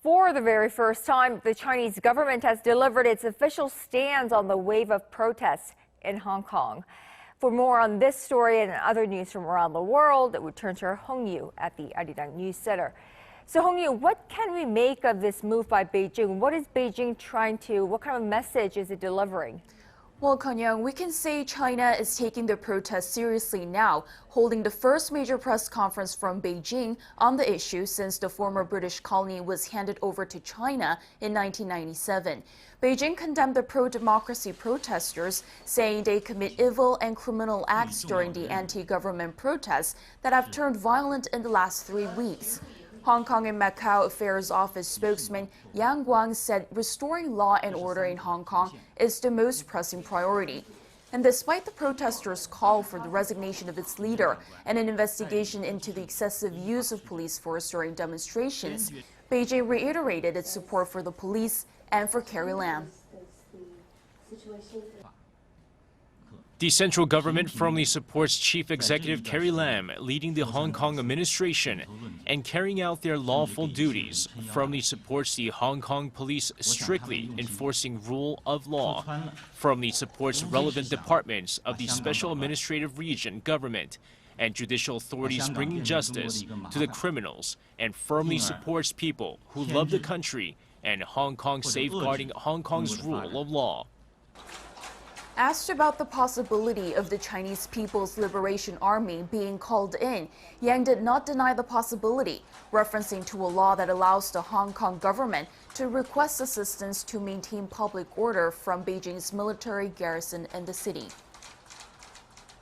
For the very first time, the Chinese government has delivered its official stance on the wave of protests in Hong Kong. For more on this story and other news from around the world, we turn to our Hong Yoo at the Arirang News Center. So Hong Yoo, what can we make of this move by Beijing? What is Beijing what kind of message is it delivering? Well, Connyoung, we can say China is taking the protests seriously now, holding the first major press conference from Beijing on the issue since the former British colony was handed over to China in 1997. Beijing condemned the pro-democracy protesters, saying they commit evil and criminal acts during the anti-government protests that have turned violent in the last 3 weeks. Hong Kong and Macau Affairs Office spokesman Yang Guang said restoring law and order in Hong Kong is the most pressing priority. And despite the protesters' call for the resignation of its leader and an investigation into the excessive use of police force during demonstrations, Beijing reiterated its support for the police and for Carrie Lam. The central government firmly supports Chief Executive Carrie Lam leading the Hong Kong administration and carrying out their lawful duties, firmly supports the Hong Kong police strictly enforcing rule of law, firmly supports relevant departments of the Special Administrative Region government and judicial authorities bringing justice to the criminals, and firmly supports people who love the country and Hong Kong safeguarding Hong Kong's rule of law. Asked about the possibility of the Chinese People's Liberation Army being called in, Yang did not deny the possibility, referencing to a law that allows the Hong Kong government to request assistance to maintain public order from Beijing's military garrison in the city.